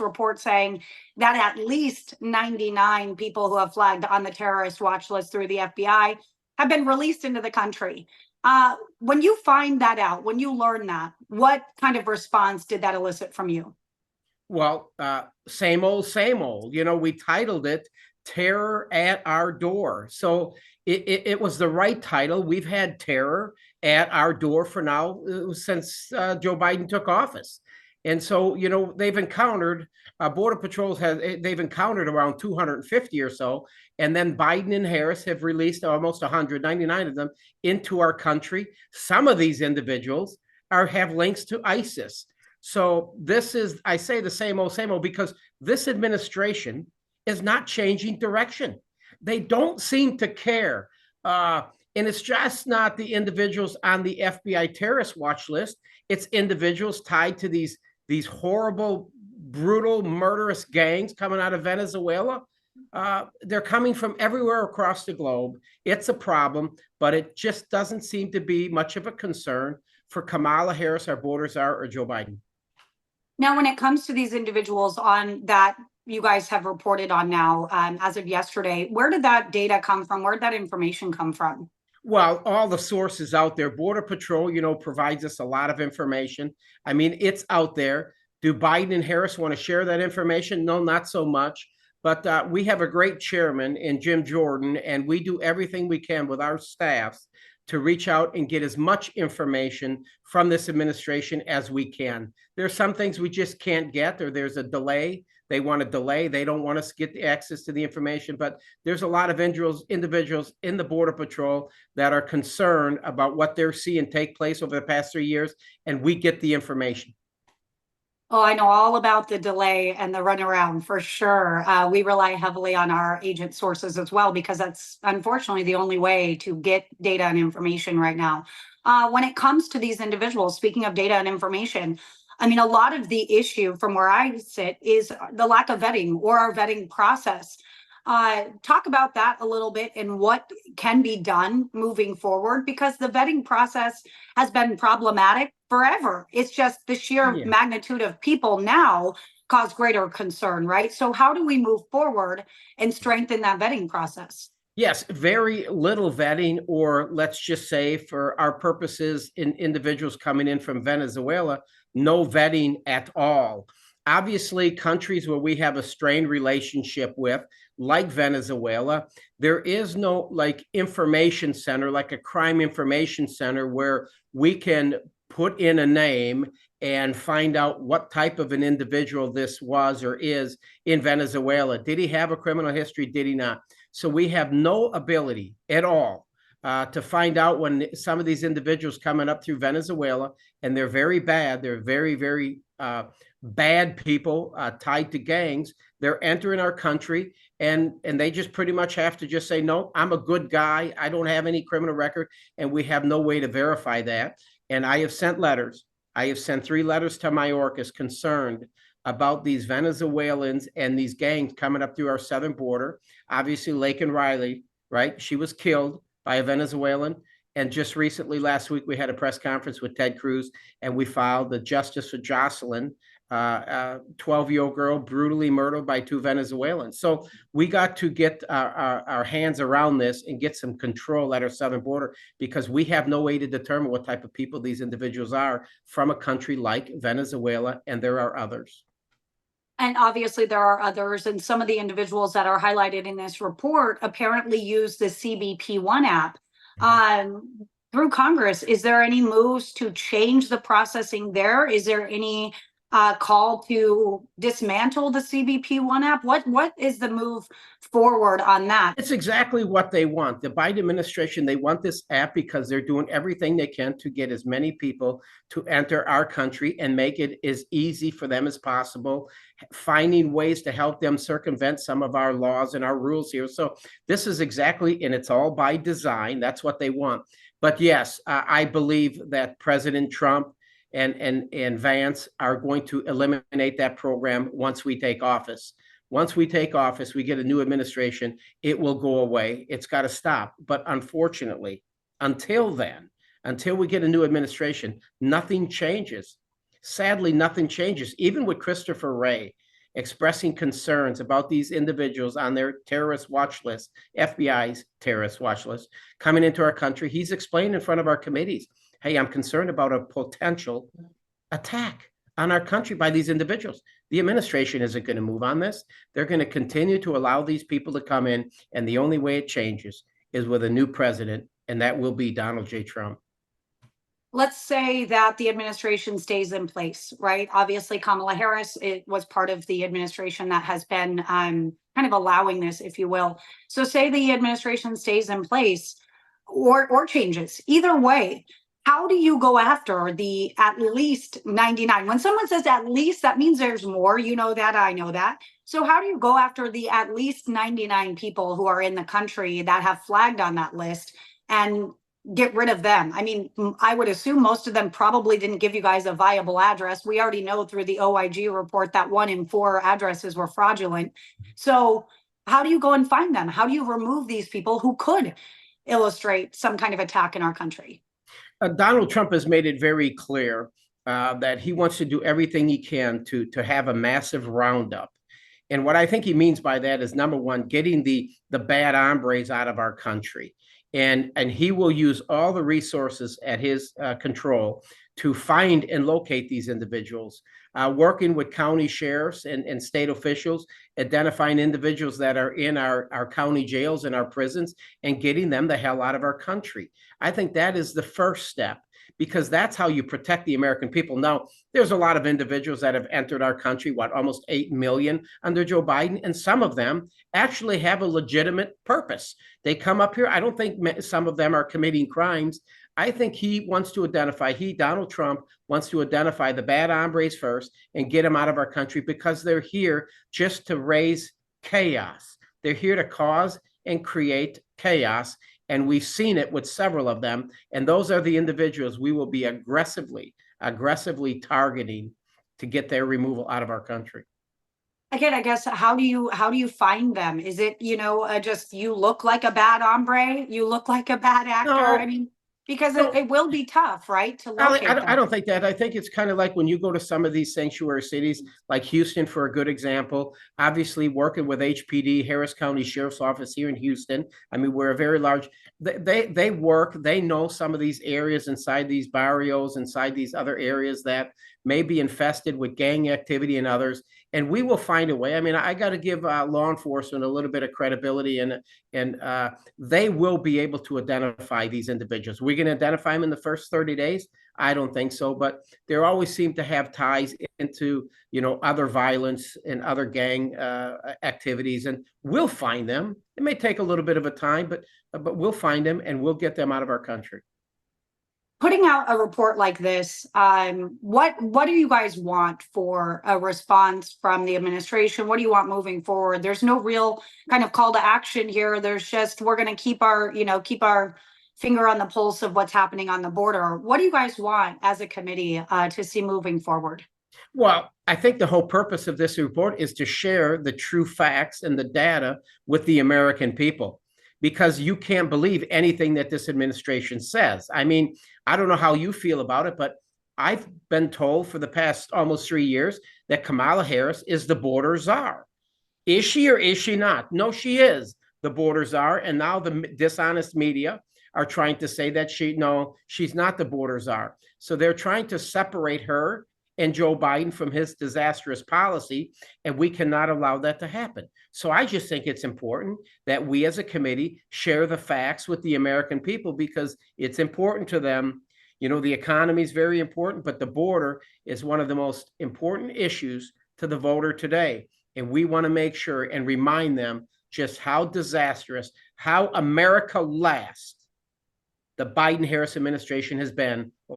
report saying that at least 99 people who have flagged on the terrorist watch list through the FBI have been released into the country. When you find that out, when you learn that, what kind of response did that elicit from you? Well, same old, same old. You know, we titled it Terror at Our Door. So it was the right title. We've had terror at our door for now since Joe Biden took office. And so, you know, they've encountered, Border Patrols they've encountered around 250 or so. And then Biden and Harris have released almost 199 of them into our country. Some of these individuals have links to ISIS. So this is, I say the same old, because this administration is not changing direction. They don't seem to care. And it's just not the individuals on the FBI terrorist watch list. It's individuals tied to these horrible, brutal, murderous gangs coming out of Venezuela. They're coming from everywhere across the globe. It's a problem, but it just doesn't seem to be much of a concern for Kamala Harris, our border czar, or Joe Biden. Now, when it comes to these individuals on that you guys have reported on now, as of yesterday, where did that data come from? Where did that information come from? Well, all the sources out there. Border Patrol, you know, provides us a lot of information. I mean, it's out there. Do Biden and Harris want to share that information? No, not so much. But we have a great chairman in Jim Jordan, and we do everything we can with our staffs to reach out and get as much information from this administration as we can. There's some things we just can't get, or there's a delay. They want to delay. They don't want us to get the access to the information. But there's a lot of individuals in the Border Patrol that are concerned about what they're seeing take place over the past 3 years, and we get the information. Oh, I know all about the delay and the runaround for sure. We rely heavily on our agent sources as well, because that's unfortunately the only way to get data and information right now. When it comes to these individuals, speaking of data and information, I mean, a lot of the issue from where I sit is the lack of vetting or our vetting process. Talk about that a little bit and what can be done moving forward, because the vetting process has been problematic forever. It's just the sheer magnitude of people now cause greater concern, right? So how do we move forward and strengthen that vetting process? Yes, very little vetting, or let's just say for our purposes, in individuals coming in from Venezuela, no vetting at all. Obviously, countries where we have a strained relationship with, like Venezuela, there is no like information center, like a crime information center, where we can put in a name and find out what type of an individual this was or is in Venezuela. Did he have a criminal history? Did he not? So we have no ability at all to find out when some of these individuals coming up through Venezuela, and they're very bad. They're very, very bad people tied to gangs. They're entering our country, and they just pretty much have to just say, no, I'm a good guy. I don't have any criminal record, and we have no way to verify that. And I have sent letters. I have sent 3 letters to Mayorkas concerned about these Venezuelans and these gangs coming up through our southern border. Obviously, Laken Riley, right? She was killed by a Venezuelan. And just recently, last week, we had a press conference with Ted Cruz, and we filed the Justice for Jocelyn, a 12-year-old girl brutally murdered by 2 Venezuelans. So we got to get our hands around this and get some control at our southern border, because we have no way to determine what type of people these individuals are from a country like Venezuela, and there are others. And obviously there are others, and some of the individuals that are highlighted in this report apparently use the CBP1 app. Through Congress, is there any moves to change the processing there? Is there any call to dismantle the CBP1 app? What is the move forward on that? It's exactly what they want. The Biden administration, they want this app because they're doing everything they can to get as many people to enter our country and make it as easy for them as possible, finding ways to help them circumvent some of our laws and our rules here. So this is exactly, and it's all by design. That's what they want. But yes, I believe that President Trump and Vance are going to eliminate that program once we take office. Once we take office, we get a new administration, it will go away. It's got to stop. But unfortunately, until then, until we get a new administration, nothing changes. Sadly, nothing changes. Even with Christopher Wray, expressing concerns about these individuals on their terrorist watch list, FBI's terrorist watch list, coming into our country. He's explained in front of our committees, hey, I'm concerned about a potential attack on our country by these individuals. The administration isn't going to move on this. They're going to continue to allow these people to come in, and the only way it changes is with a new president, and that will be Donald J. Trump. Let's say that the administration stays in place, right? Obviously, Kamala Harris, it was part of the administration that has been kind of allowing this, if you will. So say the administration stays in place or changes. Either way, how do you go after the at least 99? When someone says at least, that means there's more. You know that, I know that. So how do you go after the at least 99 people who are in the country that have flagged on that list and get rid of them? I mean, I would assume most of them probably didn't give you guys a viable address. We already know through the OIG report that 1 in 4 addresses were fraudulent. So how do you go and find them? How do you remove these people who could illustrate some kind of attack in our country? Donald Trump has made it very clear that he wants to do everything he can to have a massive roundup. And what I think he means by that is, number one, getting the bad hombres out of our country. And he will use all the resources at his control to find and locate these individuals, working with county sheriffs and state officials, identifying individuals that are in our county jails and our prisons, and getting them the hell out of our country. I think that is the first step, because that's how you protect the American people. Now, there's a lot of individuals that have entered our country, almost 8 million under Joe Biden, and some of them actually have a legitimate purpose. They come up here. I don't think some of them are committing crimes. I think Donald Trump wants to identify the bad hombres first and get them out of our country, because they're here just to raise chaos. They're here to cause and create chaos. And we've seen it with several of them. And those are the individuals we will be aggressively targeting to get their removal out of our country. Again, I guess, how do you find them? Is it, just you look like a bad hombre, you look like a bad actor? No. I mean, because it will be tough, right, to locate them. I don't think that. I think it's kind of like when you go to some of these sanctuary cities, like Houston, for a good example. Obviously, working with HPD, Harris County Sheriff's Office here in Houston. I mean, we're a very large. They work. They know some of these areas inside these barrios, inside these other areas that may be infested with gang activity and others. And we will find a way. I mean, I got to give law enforcement a little bit of credibility, and they will be able to identify these individuals. We're going to identify them in the first 30 days? I don't think so, but there always seem to have ties into, other violence and other gang activities, and we'll find them. It may take a little bit of a time, but we'll find them and we'll get them out of our country. Putting out a report like this, what do you guys want for a response from the administration? What do you want moving forward? There's no real kind of call to action here. There's just, we're going to keep our finger on the pulse of what's happening on the border. What do you guys want as a committee to see moving forward? Well, I think the whole purpose of this report is to share the true facts and the data with the American people, because you can't believe anything that this administration says. I mean, I don't know how you feel about it, but I've been told for the past almost 3 years that Kamala Harris is the border czar. Is she or is she not? No, she is the border czar. And now the dishonest media are trying to say that she's not the border czar. So they're trying to separate her and Joe Biden from his disastrous policy, and we cannot allow that to happen. So I just think it's important that we as a committee share the facts with the American people, because it's important to them. The economy is very important, but the border is one of the most important issues to the voter today. And we want to make sure and remind them just how disastrous, how America last the Biden-Harris administration has been